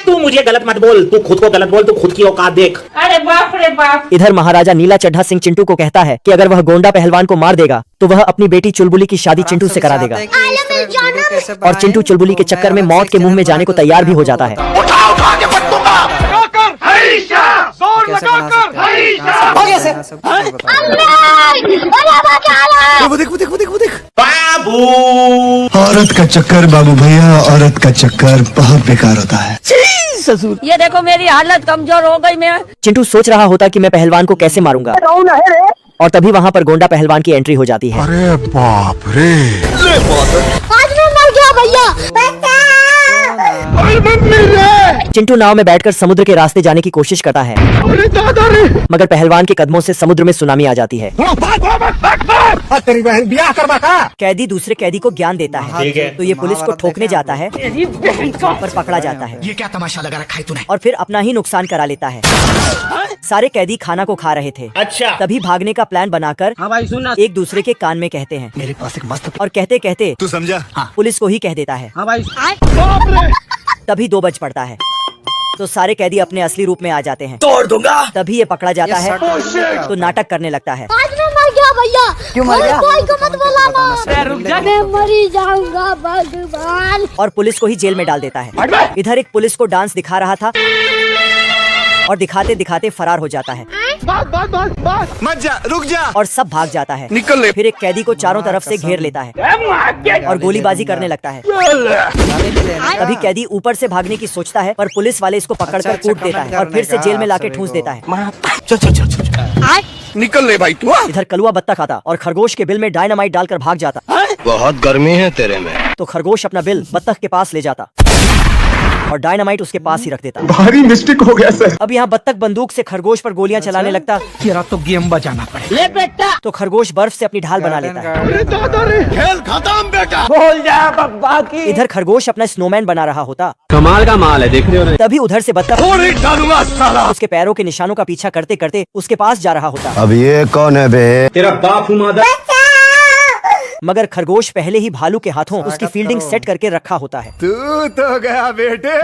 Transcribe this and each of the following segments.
तू मुझे गलत मत बोल, तू खुद को गलत बोल, तू खुद की औकात देख। अरे बाप रे बाप। इधर महाराजा नीला चड्ढा सिंह चिंटू को कहता है कि अगर वह गोंडा पहलवान को मार देगा तो वह अपनी बेटी चुलबुली की शादी चिंटू से करा देगा। और चिंटू चुलबुली के चक्कर में मौत के मुंह में जाने को तैयार भी हो जाता है। बाबू औरत का चक्कर बाबू भैया, औरत का चक्कर बहुत बेकार होता है। ससुर ये देखो मेरी हालत कमजोर हो गई। मैं चिंटू सोच रहा होता कि मैं पहलवान को कैसे मारूंगा, और तभी वहाँ पर गोंडा पहलवान की एंट्री हो जाती है। अरे बाप रे, आज मैं मर गया भैया। चिंटू नाव में बैठकर समुद्र के रास्ते जाने की कोशिश करता है, मगर पहलवान के कदमों से समुद्र में सुनामी आ जाती है। तेरी बहन ब्याह करवा का। कैदी दूसरे कैदी को ज्ञान देता है, तो ये पुलिस को ठोकने जाता है पर पकड़ा जाता है। ये क्या तमाशा लगा रखा है तूने? और फिर अपना ही नुकसान करा लेता है। सारे कैदी खाना को खा रहे थे, अच्छा तभी भागने का प्लान बनाकर एक दूसरे के कान में कहते हैं, मेरे पास एक मस्त। और कहते कहते तू समझा? पुलिस को ही कह देता है। तभी 2 बज पड़ता है, तो सारे कैदी अपने असली रूप में आ जाते हैं। तोड़ दूंगा। तभी ये पकड़ा जाता है, तो नाटक करने लगता है। आज मैं मर गया भैया। क्यों मर गया? कोई को मत बुलाना, मैं मरी जाऊंगा भगवान। और पुलिस को ही जेल में डाल देता है। इधर एक पुलिस को डांस दिखा रहा था और दिखाते दिखाते फरार हो जाता है। मत जा, रुक जा। और सब भाग जाता है। निकल ले। फिर एक कैदी को चारों तरफ से घेर लेता है और गोलीबाजी करने लगता है। तभी कैदी ऊपर से भागने की सोचता है, पर पुलिस वाले इसको पकड़कर कूट देता है और फिर से जेल में लाके ठूंस देता है। चल निकल ले भाई तू। इधर कलुआ बत्तख आता और खरगोश के बिल में डायनामाइट डालकर भाग जाता। बहुत गर्मी है तेरे में। तो खरगोश अपना बिल बत्तख के पास ले जाता और डायनामाइट उसके पास ही रख देता। भारी मिस्टेक हो गया सर। अब यहाँ बत्तख बंदूक से खरगोश पर गोलियां चलाने लगता। तेरा तो गेम बजाना पड़ेगा। ले बेटा। तो खरगोश बर्फ से अपनी ढाल बना लेता है। खेल खत्म बेटा। बोल जा बब्बा की। इधर खरगोश अपना स्नोमैन बना रहा होता। कमाल का माल है, देख रहे हो? तभी उधर से बत्तख डालूंगा साला। उसके पैरों के निशानों का पीछा करते करते उसके पास जा रहा होता। अब ये कौन है बे? तेरा बाप हुमादा। मगर खरगोश पहले ही भालू के हाथों उसकी फील्डिंग सेट करके रखा होता है। तू तो गया बेटे।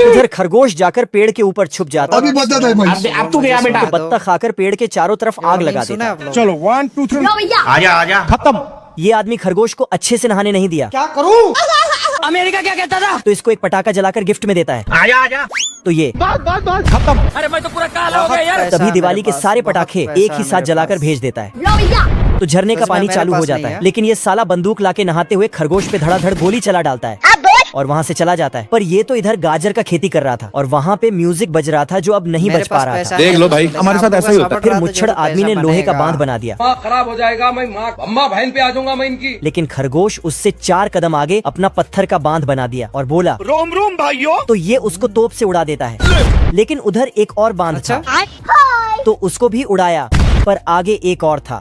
इधर खरगोश जाकर पेड़ के ऊपर छुप जाता। अभी बता दे भाई। अब तू गया बेटा। तो बत्तख आकर पेड़ के चारों तरफ आग लगा देता। चलो 1 2 3 आजा आजा। खत्म। ये आदमी खरगोश को अच्छे से नहाने नहीं दिया। क्या करूं? अमेरिका क्या कहता था? तो इसको एक पटाखा जलाकर गिफ्ट में देता है। आजा आजा। तो ये बस खत्म। अरे मैं तो पूरा काला हो गया यार। तभी दिवाली के सारे पटाखे एक ही साथ जलाकर भेज देता है। तो झरने का पानी चालू हो जाता है, लेकिन ये साला बंदूक लाके नहाते हुए खरगोश पे धड़ाधड़ गोली चला डालता है और वहाँ से चला जाता है। पर ये तो इधर गाजर का खेती कर रहा था और वहाँ पे म्यूजिक बज रहा था जो अब नहीं बज पा रहा था। देख लो भाई, हमारे साथ ऐसा ही होता है। फिर मुच्छड़ आदमी ने लोहे का बांध बना दिया, खराब हो जाएगा। मैं माँ अम्मा बहन पे आ जाऊंगा मैं इनकी। लेकिन खरगोश उससे 4 कदम आगे अपना पत्थर का बांध बना दिया और बोला रोम रोम भाइयों। तो ये उसको तोप से उड़ा देता है। लेकिन उधर एक और बांध था, तो उसको भी उड़ाया, पर आगे एक और था।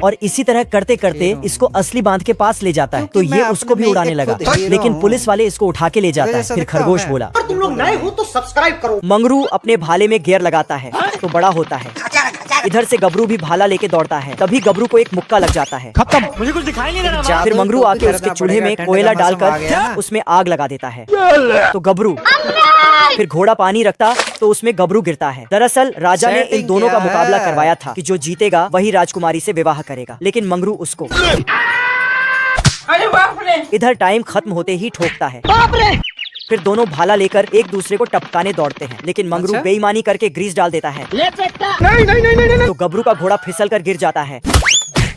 और इसी तरह करते करते इसको असली बांध के पास ले जाता है, तो ये उसको भी उड़ाने लगा। लेकिन पुलिस वाले इसको उठा के ले जाता है। फिर खरगोश बोला, तुम लोग नए हो तो सब्सक्राइब करो। मंगरू अपने भाले में गियर लगाता है तो बड़ा होता है। इधर से गबरू भी भाला लेके दौड़ता है। तभी गबरू को एक मुक्का लग जाता है। खत्म। मुझे कुछ दिखाई नहीं दे रहा। फिर मंगरू आके उसके चूल्हे में कोयला डालकर उसमें आग लगा देता है। तो गबरू फिर घोड़ा पानी रखता तो उसमें गबरू गिरता है। दरअसल राजा ने इन दोनों का मुकाबला करवाया था कि जो जीतेगा वही राजकुमारी से विवाह करेगा, लेकिन मंगरू उसको। अरे बाप रे। इधर टाइम खत्म होते ही ठोकता है। बाप रे। फिर दोनों भाला लेकर एक दूसरे को टपकाने दौड़ते हैं, लेकिन मंगरू बेईमानी करके ग्रीस डाल देता है। ले बेटा। तो गबरू का घोड़ा फिसल कर गिर जाता है।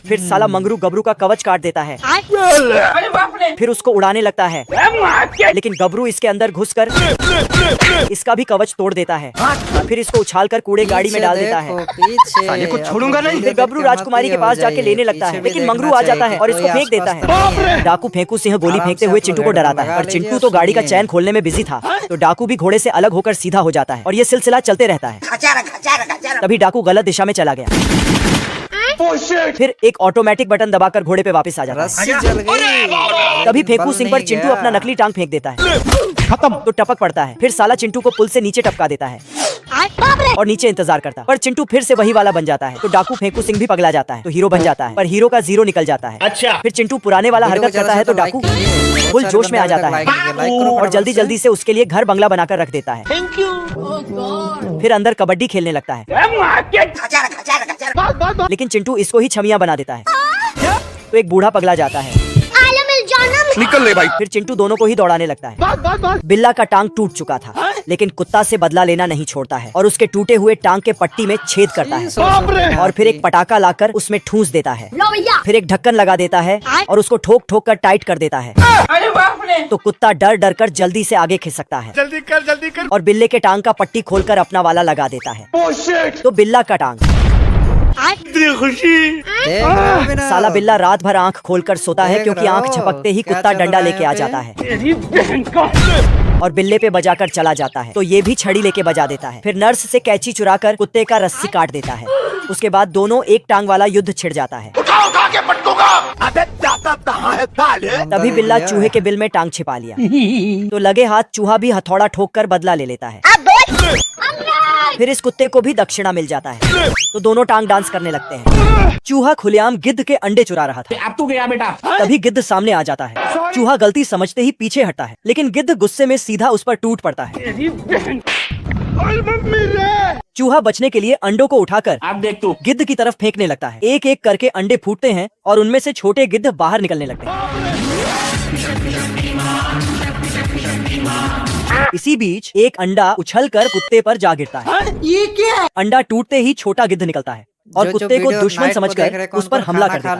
फिर साला मंगरू गबरू का कवच काट देता है। अरे बाप रे। फिर उसको उड़ाने लगता है, लेकिन गबरू इसके अंदर घुसकर इसका भी कवच तोड़ देता है। फिर इसको उछालकर कूड़े गाड़ी में डाल देता है। साले को छोड़ूंगा नहीं। फिर गबरू राजकुमारी के पास जाके लेने लगता है, लेकिन मंगरू आ जाता है और इसको फेंक देता है। डाकू फेंकू सिंह गोली फेंकते हुए चिंटू को डराता है, पर चिंटू तो गाड़ी का चैन खोलने में बिजी था। तो डाकू भी घोड़े से अलग होकर सीधा हो जाता है और ये सिलसिला चलते रहता है। तभी डाकू गलत दिशा में चला गया। फिर एक ऑटोमेटिक बटन दबाकर घोड़े पे वापस आ जाता है। तभी फेंकू सिंह पर चिंटू अपना नकली टांग फेंक देता है। खत्म। तो टपक पड़ता है। फिर साला चिंटू को पुल से नीचे टपका देता है। और नीचे इंतजार करता। पर चिंटू फिर से वही वाला बन जाता है। तो डाकू फेंकू सिंह भी पगला जाता है, तो हीरो बन जाता है। पर हीरो का 0 निकल जाता है। अच्छा। फिर चिंटू पुराने वाला हरकत करता है, तो डाकू फुल जोश में आ जाता है और जल्दी जल्दी से उसके लिए घर बंगला बनाकर रख देता है। फिर अंदर कबड्डी खेलने लगता है, लेकिन चिंटू इसको ही छमिया बना देता है। तो एक बूढ़ा पगला जाता है। निकल ले भाई। फिर चिंटू दोनों को ही दौड़ाने लगता है। बिल्ला का टांग टूट चुका था, लेकिन कुत्ता से बदला लेना नहीं छोड़ता है और उसके टूटे हुए टांग के पट्टी में छेद करता है और फिर एक पटाखा लाकर उसमें ठूंस देता है। फिर एक ढक्कन लगा देता है और उसको ठोक ठोक कर टाइट कर देता है। तो कुत्ता डर डर कर जल्दी से आगे खिसकता है। जल्दी कर। और बिल्ले के टांग का पट्टी खोलकर अपना वाला लगा देता है। तो बिल्ला का टांग। साला बिल्ला रात भर आंख खोलकर सोता है, क्योंकि आंख झपकते ही कुत्ता डंडा लेके आ जाता है और बिल्ले पे बजाकर चला जाता है। तो ये भी छड़ी लेके बजा देता है। फिर नर्स से कैंची चुराकर कुत्ते का रस्सी काट देता है। उसके बाद दोनों एक टांग वाला युद्ध छिड़ जाता है। तभी बिल्ला चूहे के बिल में टांग छिपा लिया। तो लगे हाथ चूहा भी हथौड़ा ठोक कर बदला ले लेता है। फिर इस कुत्ते को भी दक्षिणा मिल जाता है। तो दोनों टांग डांस करने लगते हैं। चूहा खुलेआम गिद्ध के अंडे चुरा रहा था। अब तू गया बेटा। तभी गिद्ध सामने आ जाता है। चूहा गलती समझते ही पीछे हटता है, लेकिन गिद्ध गुस्से में सीधा उस पर टूट पड़ता है। चूहा बचने के लिए अंडों को उठाकर अब देख तू। गिद्ध की तरफ फेंकने लगता है। एक एक करके अंडे फूटते हैं और उनमें से छोटे गिद्ध बाहर निकलने लगते हैं। इसी बीच एक अंडा उछलकर कुत्ते पर जा गिरता है। ये क्या है? अंडा टूटते ही छोटा गिद्ध निकलता है और कुत्ते को दुश्मन समझकर उस पर हमला कर देता है।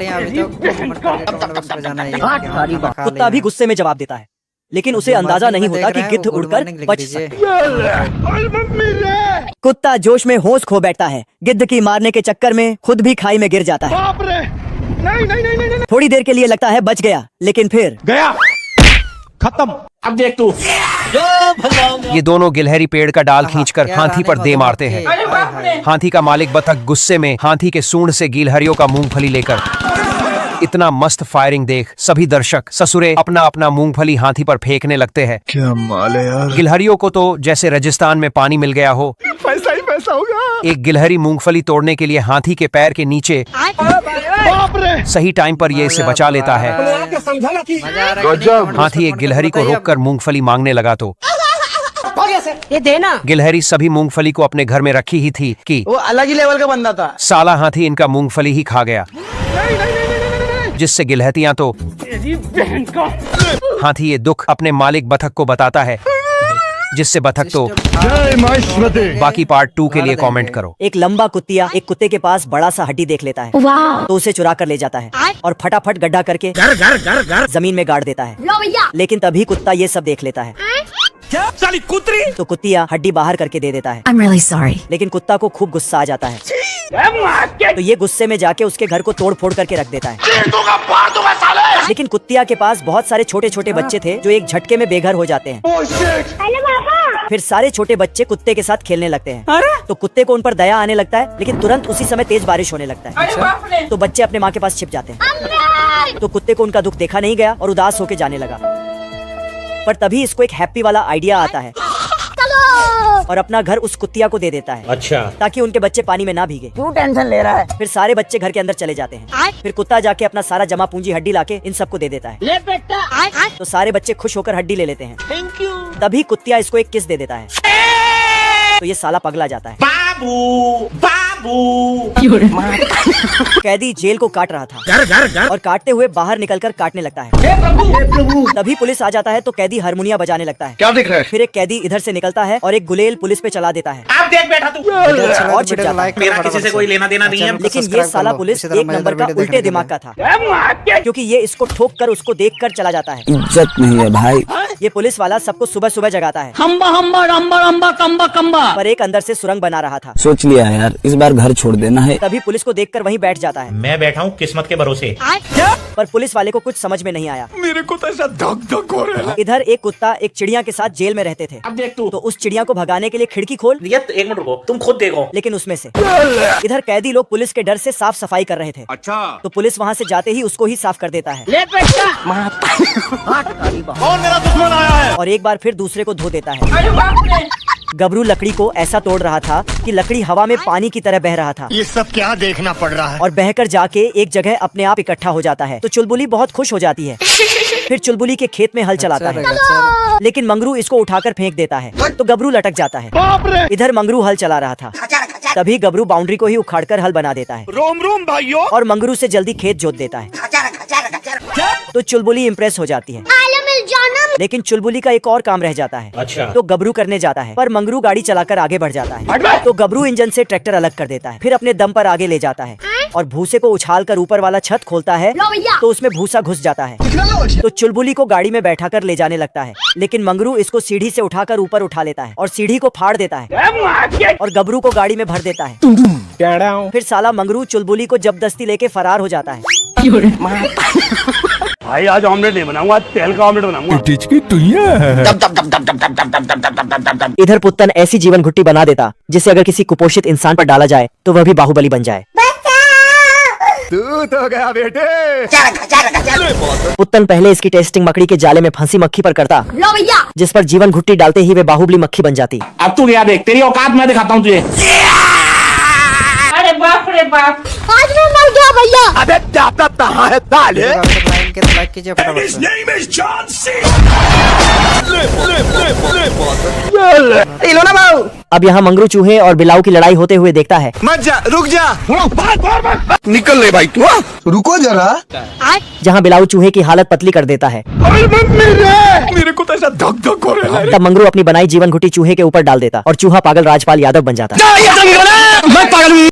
कुत्ता भी गुस्से में जवाब देता है, लेकिन उसे अंदाजा नहीं होता कि गिद्ध उड़कर बच सकता है। कुत्ता जोश में होश खो बैठता है। गिद्ध की मारने के चक्कर में खुद भी खाई में गिर जाता है। थोड़ी देर के लिए लगता है बच गया, लेकिन फिर गया खत्म। अब देख तू। ये दोनों गिलहरी पेड़ का डाल खींचकर हाथी पर दे मारते हैं। हाथी का मालिक बतख गुस्से में हाथी के सूंड से गिलहरियों का मूंगफली लेकर इतना मस्त फायरिंग देख सभी दर्शक ससुरे अपना अपना मूंगफली हाथी पर फेंकने लगते हैं। क्या माल है यार। गिलहरियों को तो जैसे राजस्थान में पानी मिल गया हो। पैसा ही पैसा होगा। एक गिलहरी मूंगफली तोड़ने के लिए हाथी के पैर के नीचे सही टाइम पर ये इसे बचा लेता है। हाथी एक गिलहरी को रोककर मूंगफली मांगने लगा तो ये देना। गिलहरी सभी मूंगफली को अपने घर में रखी ही थी कि वो अलग ही लेवल का बंदा था। साला हाथी इनका मूंगफली ही खा गया, जिससे गिलहतियां तो हाथी ये दुख अपने मालिक बतख को बताता है, जिससे बतख तो बाकी पार्ट 2 के लिए कमेंट करो। एक लंबा कुत्तिया एक कुत्ते के पास बड़ा सा हड्डी देख लेता है, तो उसे चुरा कर ले जाता है और फटाफट गड्ढा करके घर जमीन में गाड़ देता है। लेकिन तभी कुत्ता ये सब देख लेता है। साली कुतरी। तो कुत्तिया हड्डी बाहर करके दे देता है। I'm really sorry. लेकिन कुत्ता को खूब गुस्सा आ जाता है। तो ये गुस्से में जाके उसके घर को तोड़ फोड़ करके रख देता है। लेकिन कुत्तिया के पास बहुत सारे छोटे छोटे बच्चे थे जो एक झटके में बेघर हो जाते हैं। फिर सारे छोटे बच्चे कुत्ते के साथ खेलने लगते हैं। तो कुत्ते को उन पर दया आने लगता है, लेकिन तुरंत उसी समय तेज बारिश होने लगता है। तो बच्चे अपने माँ के पास छिप जाते हैं। तो कुत्ते को उनका दुख देखा नहीं गया और उदास होके जाने लगा। पर तभी इसको एक हैप्पी वाला आइडिया आता है और अपना घर उस कुत्तिया को दे देता है। अच्छा। ताकि उनके बच्चे पानी में ना भीगे। क्यों टेंशन ले रहा है? फिर सारे बच्चे घर के अंदर चले जाते हैं। फिर कुत्ता जाके अपना सारा जमा पूंजी हड्डी लाके इन सबको दे देता है। ले बेटा। तो सारे बच्चे खुश होकर हड्डी ले लेते हैं। Thank you. तभी कुत्तिया इसको एक किस दे देता है। तो ये साला पगला जाता है। बाबू बाबू। कैदी जेल को काट रहा था। घर और काटते हुए बाहर निकलकर काटने लगता है। तभी पुलिस आ जाता है तो कैदी हारमोनिया बजाने लगता है। क्या देख रहा है? फिर एक कैदी इधर से निकलता है और एक गुलेल पुलिस पे चला देता है अब देख बैठा तू। और छिप जाता है। मेरा किसी से कोई लेना देना नहीं है। लेकिन ये साला पुलिस एक नंबर का उल्टे दिमाग का था, क्योंकि ये इसको ठोक कर उसको देख कर चला जाता है। इज्जत नहीं है भाई। ये पुलिस वाला सबको सुबह सुबह जगाता है। हम्बा हम्बा रम्बा रम्बा कम्बा कम्बा। पर एक अंदर से सुरंग बना रहा था। सोच लिया है यार, इस बार घर छोड़ देना है। तभी पुलिस को देखकर वहीं बैठ जाता है। मैं बैठा हूँ किस्मत के भरोसे। पर पुलिस वाले को कुछ समझ में नहीं आया। मेरे को तो ऐसा धक धक हो रहा है। इधर एक कुत्ता एक चिड़िया के साथ जेल में रहते थे। अब देख तू। तो उस चिड़िया को भगाने के लिए खिड़की खोल, एक मिनट रुको, तुम खुद देखो। लेकिन उसमें से इधर कैदी लोग पुलिस के डर से साफ सफाई कर रहे थे। अच्छा। तो पुलिस वहाँ से जाते ही उसको ही साफ कर देता है। ले बेटा। कौन मेरा दुश्मन आया है? और एक बार फिर दूसरे को धो देता है। गबरू लकड़ी को ऐसा तोड़ रहा था कि लकड़ी हवा में पानी की तरह बह रहा था ये सब क्या देखना पड़ रहा है? और बहकर जाके एक जगह अपने आप इकट्ठा हो जाता है। तो चुलबुली बहुत खुश हो जाती है। फिर चुलबुली के खेत में हल चलाता है, लेकिन मंगरू इसको उठाकर फेंक देता है तो गबरू लटक जाता है। इधर मंगरू हल चला रहा था, तभी गबरू बाउंड्री को ही उखाड़कर हल बना देता है रोम रोम भाइयों। और मंगरू से जल्दी खेत जोत देता है। तो चुलबुली इम्प्रेस हो जाती है, लेकिन चुलबुली का एक और काम रह जाता है। अच्छा। तो गबरू करने जाता है, पर मंगरू गाड़ी चलाकर आगे बढ़ जाता है। तो गबरू इंजन से ट्रैक्टर अलग कर देता है, फिर अपने दम पर आगे ले जाता है और भूसे को उछालकर ऊपर वाला छत खोलता है तो उसमें भूसा घुस जाता है। तो चुलबुली को गाड़ी में बैठाकर ले जाने लगता है, लेकिन मंगरू इसको सीढ़ी से उठाकर ऊपर उठा लेता है और सीढ़ी को फाड़ देता है और गबरू को गाड़ी में भर देता है। फिर साला मंगरू चुलबुली को जबरदस्ती लेके फरार हो जाता है। भाई आज ऑमलेट नहीं बनाऊंगा, आज तेल का ऑमलेट बनाऊंगा। इधर पुत्तन ऐसी जीवन घुट्टी बना देता जिसे अगर किसी कुपोषित इंसान पर डाला जाए तो वह भी बाहुबली बन जाए। तू तो गया बेटे। पुत्तन पहले इसकी टेस्टिंग मकड़ी के जाले में फंसी मक्खी पर करता, जिस पर जीवन घुट्टी डालते ही वे बाहुबली मक्खी बन जाती। अब तू गया देख, तेरी औकात मैं दिखाता हूँ तुझे। अरे बाप रे बाप, आज मैं मर गया भैया। अबे जाता कहाँ है ताले? अब यहाँ मंगरू चूहे और बिलाऊ की लड़ाई होते हुए देखता है, मत जा, रुक जा। निकल ले भाई तू। रुको जरा। जहाँ बिलाऊ चूहे की हालत पतली कर देता है। मेरे को तो ऐसा धक धक हो रहा है। तब मंगरू अपनी बनाई जीवन घुट्टी चूहे के ऊपर डाल देता और चूहा पागल राजपाल यादव बन जाता। मैं पागल हूँ।